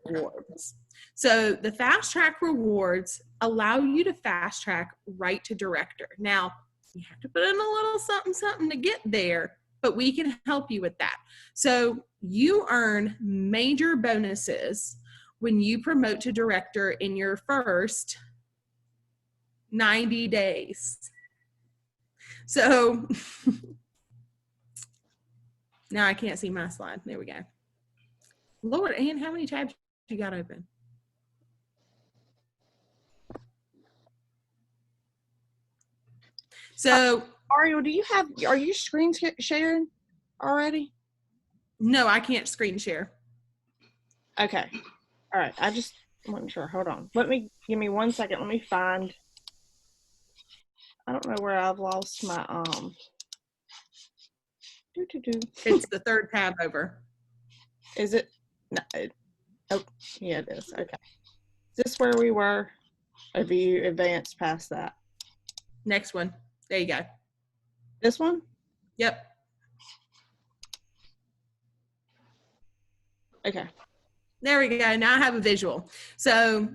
rewards. So the fast track rewards allow you to fast track right to director. Now, you have to put in a little something to get there, but we can help you with that. So you earn major bonuses when you promote to director in your first 90 days. So now I can't see my slide. There we go. Lord, Ann, how many tabs you got open? So, Ariel, are you screen sharing already? No, I can't screen share. Okay. All right. I just wasn't sure. Hold on. Give me 1 second. Let me find. I don't know where I've lost my It's the third tab over. Is it? No. Oh, yeah, it is. Okay. Is this where we were? Have you advanced past that? Next one. There you go. This one? Yep. Okay. There we go. Now I have a visual. So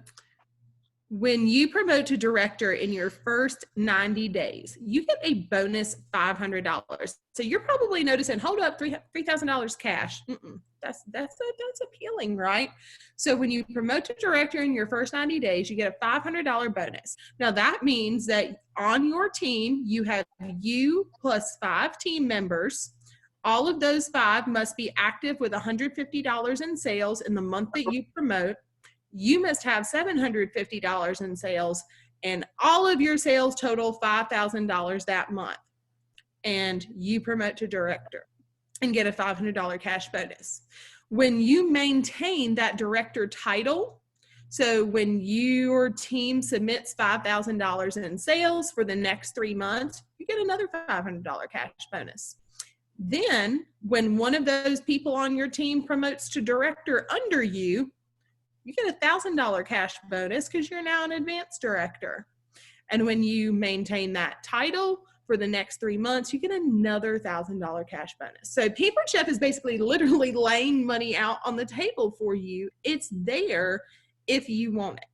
when you promote to director in your first 90 days, you get a bonus $500. So you're probably noticing, hold up, $3,000 cash. That's appealing, right? So when you promote to director in your first 90 days, you get a $500 bonus. Now that means that on your team, you have you plus 5 team members. All of those 5 must be active with $150 in sales in the month that you promote. You must have $750 in sales, and all of your sales total $5,000 that month. And you promote to director and get a $500 cash bonus. When you maintain that director title, so when your team submits $5,000 in sales for the next 3 months, you get another $500 cash bonus. Then when one of those people on your team promotes to director under you, you get a $1,000 cash bonus because you're now an advanced director. And when you maintain that title for the next 3 months, you get another $1,000 cash bonus. So Pampered Chef is basically literally laying money out on the table for you. It's there if you want it.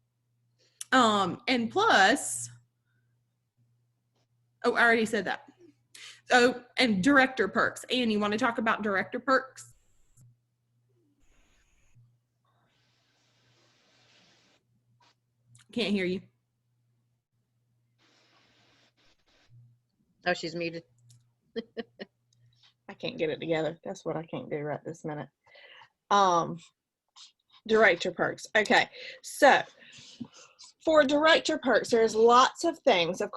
And plus, I already said that. Oh, and director perks. Ann, you want to talk about director perks? Can't hear you. Oh, she's muted. I can't get it together. That's what I can't do right this minute. Director perks. Okay. So for director perks, there's lots of things. Of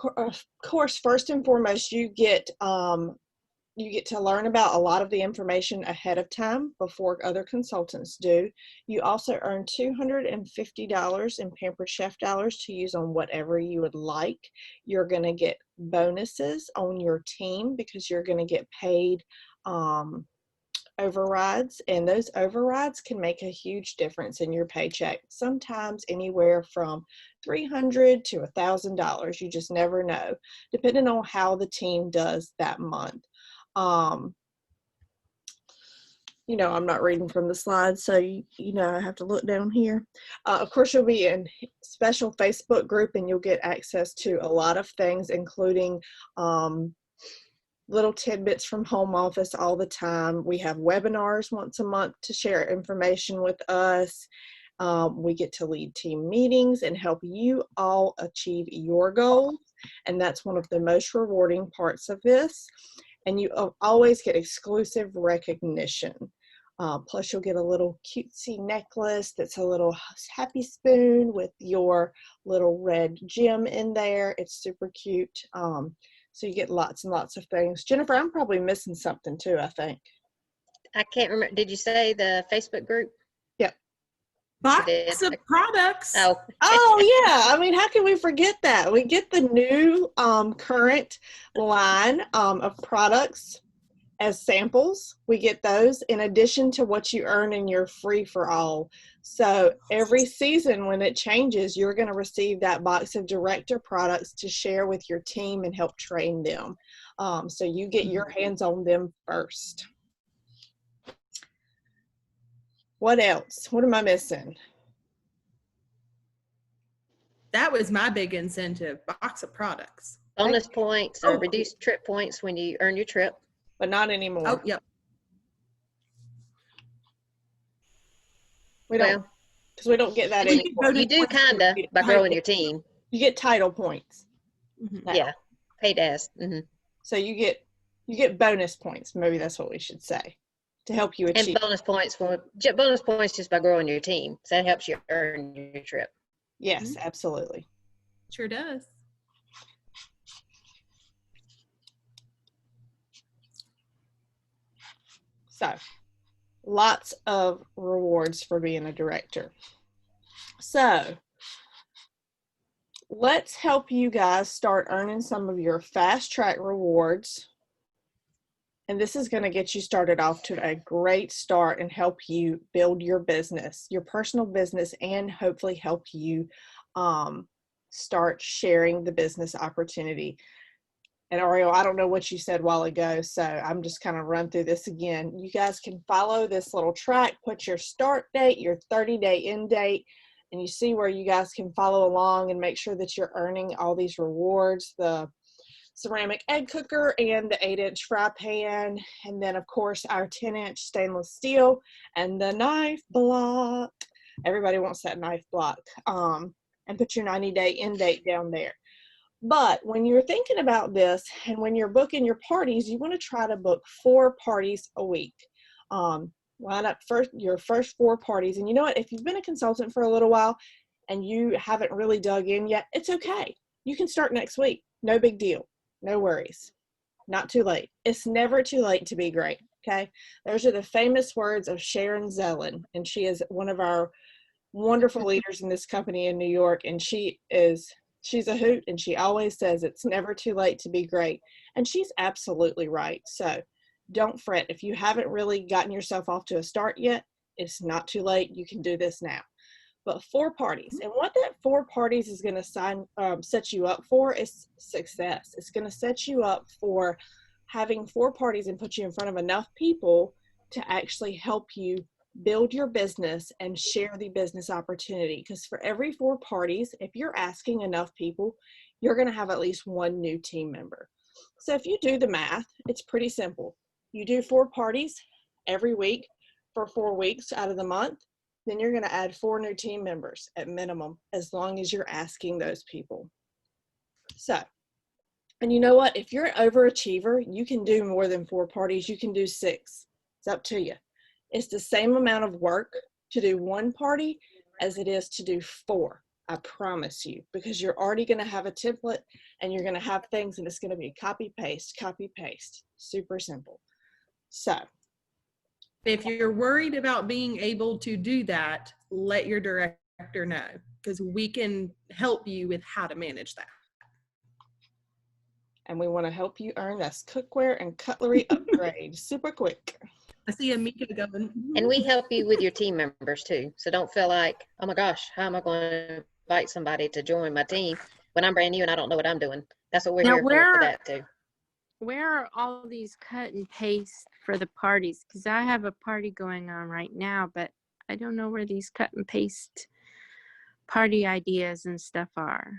course, first and foremost, you get to learn about a lot of the information ahead of time before other consultants do. You also earn $250 in Pampered Chef dollars to use on whatever you would like. You're going to get bonuses on your team because you're going to get paid overrides, and those overrides can make a huge difference in your paycheck, sometimes anywhere from $300 to $1,000. You just never know, depending on how the team does that month. You know, I'm not reading from the slides, so you know I have to look down here. Of course, you'll be in special Facebook group, and you'll get access to a lot of things, including little tidbits from home office all the time. We have webinars once a month to share information with us. We get to lead team meetings and help you all achieve your goals, and that's one of the most rewarding parts of this. And you always get exclusive recognition. Plus you'll get a little cutesy necklace that's a little happy spoon with your little red gem in there. It's super cute. So you get lots and lots of things. Jennifer, I'm probably missing something too, I think. I can't remember. Did you say the Facebook group? Yep. Box of products. Oh yeah. I mean, how can we forget that? We get the new current line of products as samples. We get those in addition to what you earn in your free for all. So every season when it changes, you're going to receive that box of director products to share with your team and help train them. So you get your hands on them first. What else? What am I missing? That was my big incentive, box of products. Bonus points or Oh, reduced trip points when you earn your trip. but not anymore. Oh, yep. We don't, Well, because we don't get that You anymore. can go to you do points kind of by Title- growing your team. You get title points. Mhm. now. Yeah. Paid as. Hmm. So you get bonus points. Maybe that's what we should say to help you And achieve. bonus points just by growing your team. So that helps you earn your trip. Yes, absolutely. Sure does. So lots of rewards for being a director. So let's help you guys start earning some of your fast track rewards. And this is going to get you started off to a great start and help you build your business, your personal business, and hopefully help you start sharing the business opportunity. And Ariel, I don't know what you said a while ago, so I'm just kind of run through this again. You guys can follow this little track, put your start date, your 30-day end date, and you see where you guys can follow along and make sure that you're earning all these rewards, the ceramic egg cooker and the 8-inch fry pan, and then of course our 10-inch stainless steel and the knife block. Everybody wants that knife block. And put your 90-day end date down there. But when you're thinking about this and when you're booking your parties, you want to try to book 4 parties a week. Line up your first 4 parties. And you know what? If you've been a consultant for a little while and you haven't really dug in yet, it's okay. You can start next week. No big deal. No worries. Not too late. It's never too late to be great. Okay. Those are the famous words of Sharon Zellen. And she is one of our wonderful leaders in this company in New York. And she's a hoot, and she always says it's never too late to be great. And she's absolutely right. So don't fret. If you haven't really gotten yourself off to a start yet, it's not too late. You can do this now. But 4 parties. And what that 4 parties is going to set you up for is success. It's going to set you up for having 4 parties and put you in front of enough people to actually help you build your business and share the business opportunity. Because for every 4 parties, if you're asking enough people, you're going to have at least 1 new team member. So if you do the math, it's pretty simple. You do 4 parties every week for 4 weeks out of the month, then you're going to add 4 new team members at minimum, as long as you're asking those people. So, and you know what? If you're an overachiever, you can do more than 4 parties. You can do 6. It's up to you. It's the same amount of work to do 1 party as it is to do 4. I promise you, because you're already going to have a template and you're going to have things, and it's going to be copy, paste, super simple. So If you're worried about being able to do that, let your director know, because we can help you with how to manage that. And we want to help you earn this cookware and cutlery upgrade super quick. I see Amika going. And we help you with your team members too. So don't feel like, oh my gosh, how am I going to invite somebody to join my team when I'm brand new and I don't know what I'm doing? That's what we're Now, here for that too. Where are all these cut and paste for the parties? Because I have a party going on right now, but I don't know where these cut and paste party ideas and stuff are.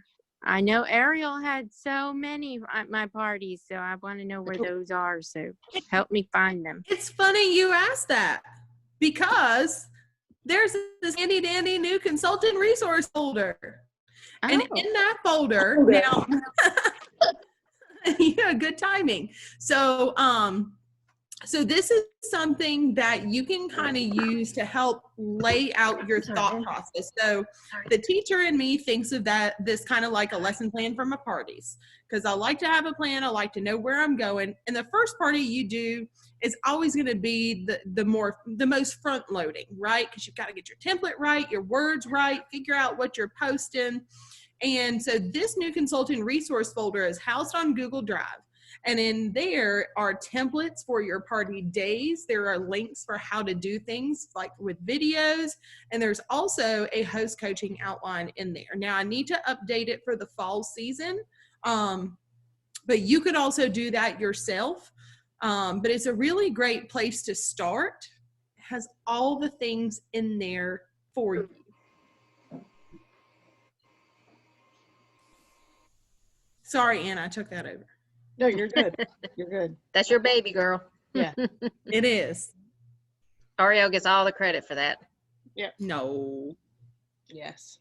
I know Ariel had so many at my parties, so I want to know where those are. So help me find them. It's funny you asked that, because there's this handy dandy new consultant resource folder. And Oh. in that folder, now, yeah, good timing. So, so this is something that you can kind of use to help lay out your thought process. So the teacher in me thinks of this kind of like a lesson plan for my parties, because I like to have a plan. I like to know where I'm going. And the first party you do is always going to be the most front loading, right? Because you've got to get your template right, your words right, figure out what you're posting. And so this new consultant resource folder is housed on Google Drive. And in there are templates for your party days. There are links for how to do things like with videos. And there's also a host coaching outline in there. Now I need to update it for the fall season. But you could also do that yourself. But it's a really great place to start has all the things in there for you. Sorry, Anna, I took that over. No, you're good. You're good. That's your baby, girl. Yeah. It is. Oreo gets all the credit for that. No. Yes.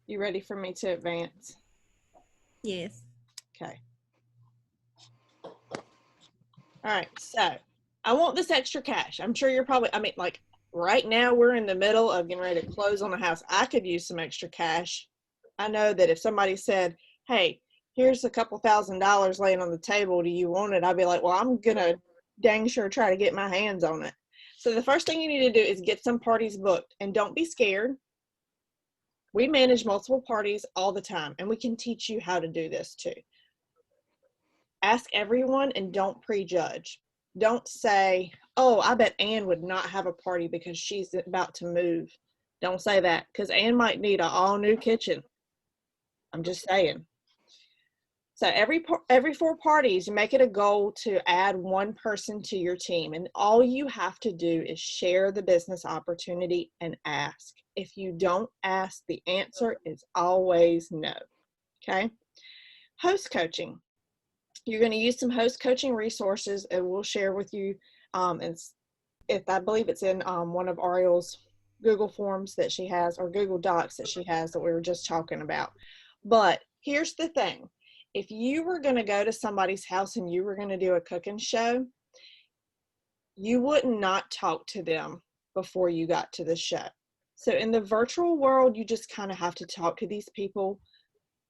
You ready for me to advance? Yes. Okay. All right. So I want this extra cash. I'm sure you're probably, I mean, like right now we're in the middle of getting ready to close on a house. I could use some extra cash. I know that if somebody said, hey, here's a couple $1,000s laying on the table, do you want it? I'd be like, well, I'm going to dang sure try to get my hands on it. So the first thing you need to do is get some parties booked, and don't be scared. We manage multiple parties all the time, and we can teach you how to do this too. Ask everyone and don't prejudge. Don't say, oh, I bet Ann would not have a party because she's about to move. Don't say that, because Ann might need an all new kitchen. I'm just saying. So every 4 parties, you make it a goal to add one person to your team. And all you have to do is share the business opportunity and ask. If you don't ask, the answer is always no. Okay? Host coaching. You're going to use some host coaching resources, and we'll share with you. I believe it's in one of Ariel's Google Forms that she has, or Google Docs that she has that we were just talking about. But here's the thing. If you were going to go to somebody's house and you were going to do a cooking show, you would not talk to them before you got to the show. So in the virtual world, you just kind of have to talk to these people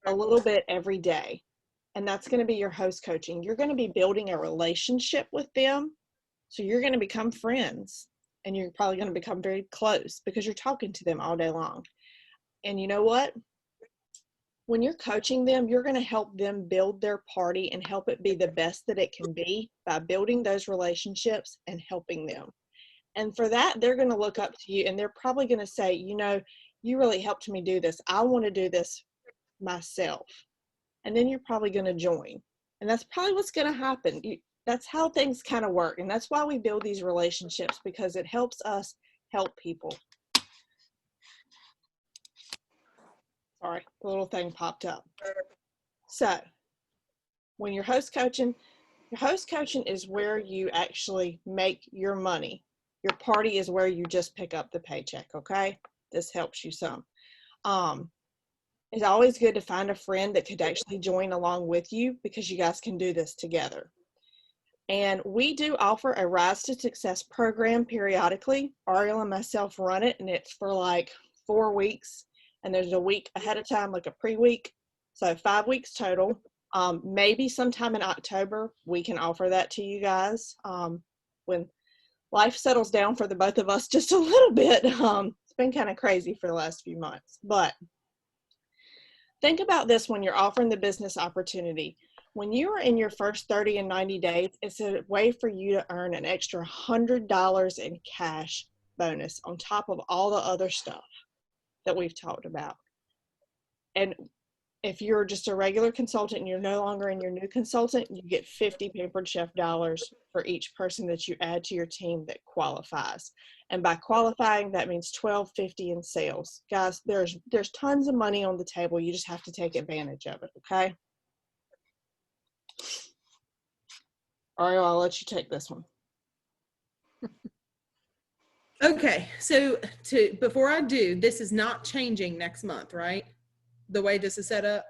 a little bit every day. And that's going to be your host coaching. You're going to be building a relationship with them. So you're going to become friends, and you're probably going to become very close because you're talking to them all day long. And you know what? When you're coaching them, you're going to help them build their party and help it be the best that it can be by building those relationships and helping them. And for that, they're going to look up to you, and they're probably going to say, you know, you really helped me do this. I want to do this myself. And then you're probably going to join. And that's probably what's going to happen. That's how things kind of work. And that's why we build these relationships, because it helps us help people. Sorry, the little thing popped up. So when you're host coaching is where you actually make your money. Your party is where you just pick up the paycheck, okay? This helps you some. It's always good to find a friend that could actually join along with you, because you guys can do this together. And we do offer a Rise to Success program periodically. Ariel and myself run it, and it's for like 4 weeks. And there's a week ahead of time, like a pre-week. So 5 weeks total. Maybe sometime in October, we can offer that to you guys. When life settles down for the both of us just a little bit. It's been kind of crazy for the last few months. But think about this when you're offering the business opportunity. When you are in your first 30 and 90 days, it's a way for you to earn an extra $100 in cash bonus on top of all the other stuff that we've talked about. And if you're just a regular consultant and you're no longer in your new consultant, you get 50 Pampered Chef dollars for each person that you add to your team that qualifies. And by qualifying, that means $12.50 in sales. Guys, there's tons of money on the table. You just have to take advantage of it, okay? Ariel, I'll let you take this one. Okay, so before I do, this is not changing next month, right? The way this is set up?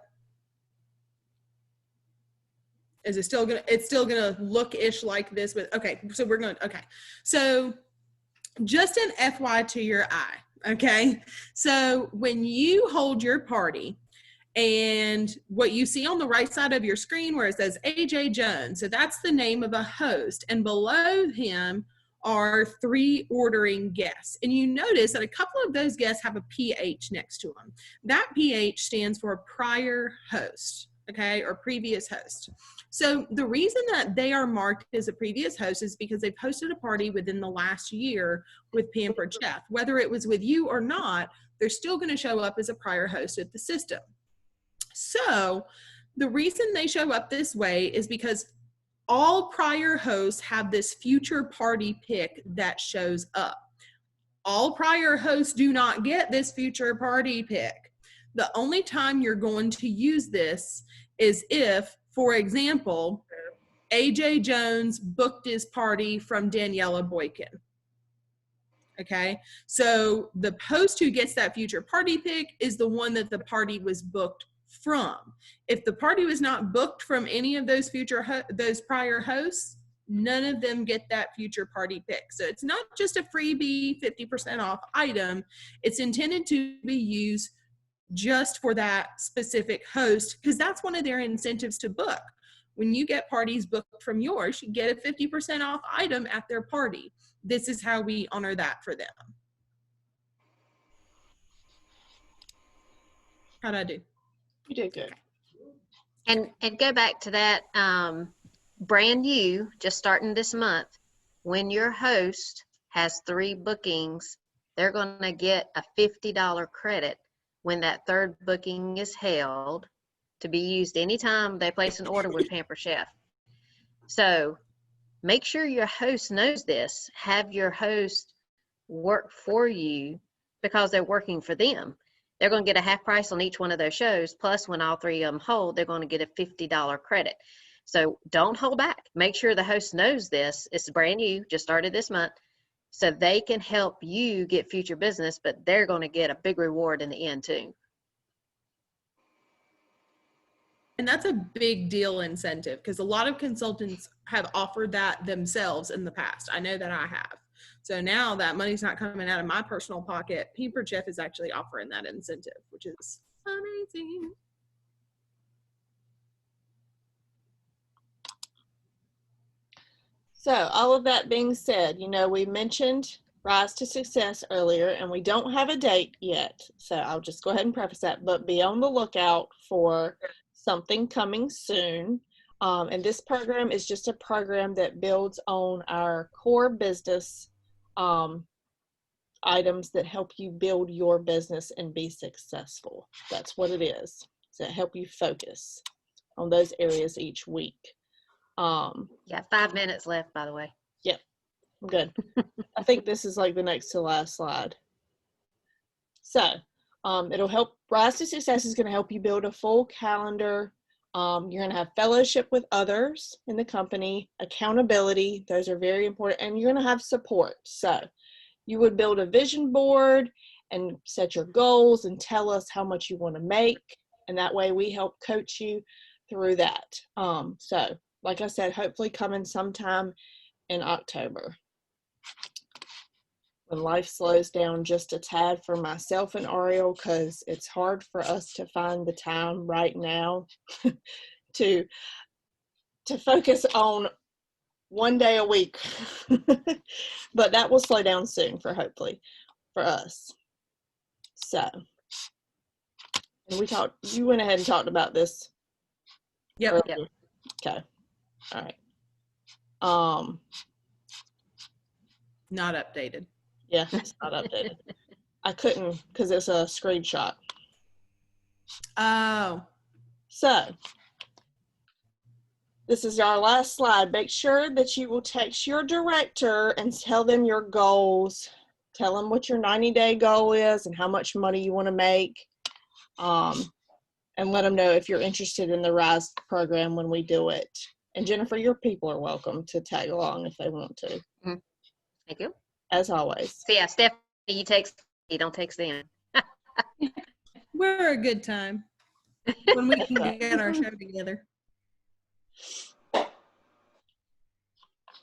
Is it still gonna, it's still gonna look-ish like this, but okay, so we're gonna, okay. So just an FY to your eye, okay? So when you hold your party, and what you see on the right side of your screen where it says AJ Jones, so that's the name of a host, and below him are 3 ordering guests. And you notice that a couple of those guests have a PH next to them. That PH stands for prior host, okay, or previous host. So the reason that they are marked as a previous host is because they've hosted a party within the last year with Pampered Chef. Whether it was with you or not, they're still going to show up as a prior host at the system. So the reason they show up this way is because all prior hosts have this future party pick that shows up. All prior hosts do not get this future party pick. The only time you're going to use this is if, for example, AJ Jones booked his party from Daniela Boykin. Okay, so the host who gets that future party pick is the one that the party was booked from. If the party was not booked from any of those those prior hosts, none of them get that future party pick. So it's not just a freebie 50% off item. It's intended to be used just for that specific host, because that's one of their incentives to book. When you get parties booked from yours, you get a 50% off item at their party. This is how we honor that for them. How'd I do? You did good. And go back to that, brand new, just starting this month, when your host has 3 bookings, they're going to get a $50 credit when that third booking is held, to be used anytime they place an order with Pamper Chef. So make sure your host knows this. Have your host work for you because they're working for them. They're going to get a half price on each one of those shows. Plus, when all 3 of them hold, they're going to get a $50 credit. So don't hold back. Make sure the host knows this. It's brand new, just started this month. So they can help you get future business, but they're going to get a big reward in the end too. And that's a big deal incentive, because a lot of consultants have offered that themselves in the past. I know that I have. So now that money's not coming out of my personal pocket, Pamper Chef is actually offering that incentive, which is amazing. So all of that being said, you know, we mentioned Rise to Success earlier, and we don't have a date yet. So I'll just go ahead and preface that, but be on the lookout for something coming soon. And this program is just a program that builds on our core business items that help you build your business and be successful. That's what it is. So help you focus on those areas each week. Yeah, 5 minutes left, by the way. Yep, good. I think this is like the next to last slide. So it'll help. Rise to Success is going to help you build a full calendar. You're going to have fellowship with others in the company, accountability. Those are very important. And you're going to have support. So you would build a vision board and set your goals and tell us how much you want to make. And that way we help coach you through that. So like I said, hopefully coming sometime in October, when life slows down just a tad for myself and Ariel, because it's hard for us to find the time right now to focus on one day a week. But that will slow down soon hopefully for us. So, and you went ahead and talked about this. Yep. Yep. Okay. All right. Not updated. Yeah, it's not updated. I couldn't because it's a screenshot. Oh. So this is our last slide. Make sure that you will text your director and tell them your goals. Tell them what your 90-day goal is and how much money you want to make. And let them know if you're interested in the Rise program when we do it. And Jennifer, your people are welcome to tag along if they want to. Thank you. As always. So yeah, Stephanie, you text me, don't text them. We're a good time when we can get our show together.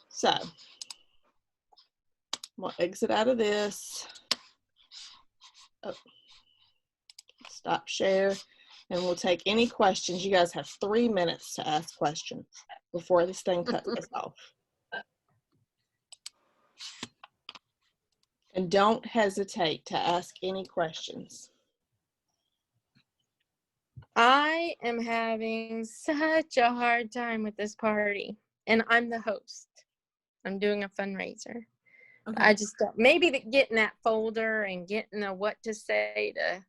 So we'll exit out of this. Oh. Stop share. And we'll take any questions. You guys have 3 minutes to ask questions before this thing cuts us off. And don't hesitate to ask any questions. I am having such a hard time with this party, and I'm the host. I'm doing a fundraiser. Okay. I just don't, maybe getting that folder and getting the what to say to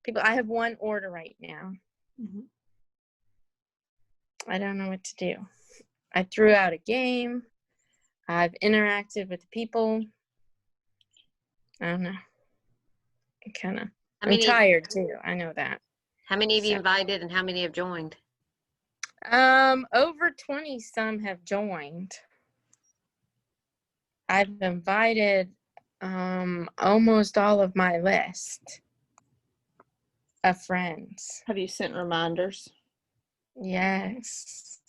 people. I have one order right now. Mm-hmm. I don't know what to do. I threw out a game. I've interacted with people. I don't know. I'm How many, tired too. I know that. how many have you So- invited and how many have joined? Over 20 some have joined. I've invited almost all of my list of friends. Have you sent reminders? Yes.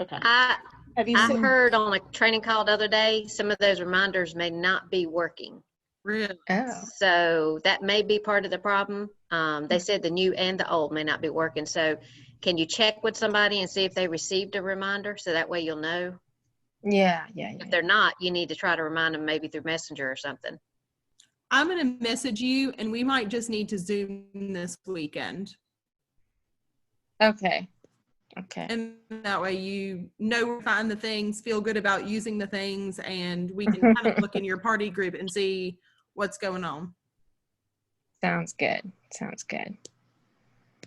Okay. I Have you I sent? heard on a training call the other day, some of those reminders may not be working. Really? Oh. So that may be part of the problem. They said the new and the old may not be working. So can you check with somebody and see if they received a reminder? So that way you'll know. Yeah. If they're not, you need to try to remind them maybe through Messenger or something. I'm going to message you, and we might just need to Zoom this weekend. Okay. And that way you know where to find the things, feel good about using the things, and we can kind of look in your party group and see what's going on. Sounds good.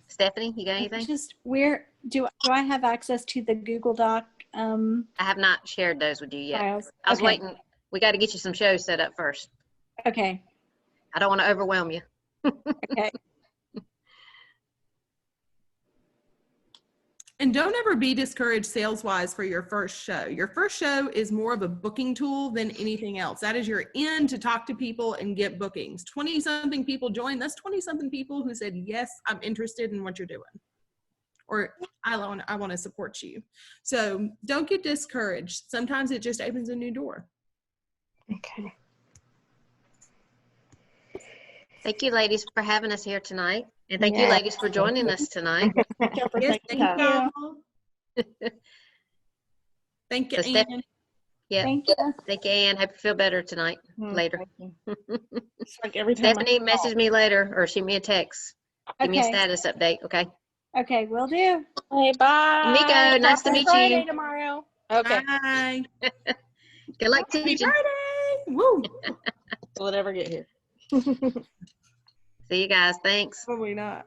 Stephanie, you got anything? Just where do I have access to the Google Doc I have not shared those with you yet. files? I was Okay. waiting. We got to get you some shows set up first. Okay. I don't want to overwhelm you. Okay. And don't ever be discouraged sales-wise for your first show. Your first show is more of a booking tool than anything else. That is your in to talk to people and get bookings. 20-something people joined. That's 20-something people who said, yes, I'm interested in what you're doing. Or I want to support you. So don't get discouraged. Sometimes it just opens a new door. Okay. Thank you, ladies, for having us here tonight. And thank you, Yeah. ladies, for joining us tonight. Thank you for Yes, taking thank time. you. Thank you, So Steph- Ann. Yeah. Thank you. Thank you, Ann. Hope you feel better tonight, later. Thank you. It's like every time. Stephanie, message me later or shoot me a text. Give me a Okay. status update, okay? Okay, will do. Hey, bye. Miko, nice to meet Friday you. tomorrow. Okay. Bye. Good luck Happy teaching. Friday. Woo. Will it ever get here? See you guys. Thanks. Probably not.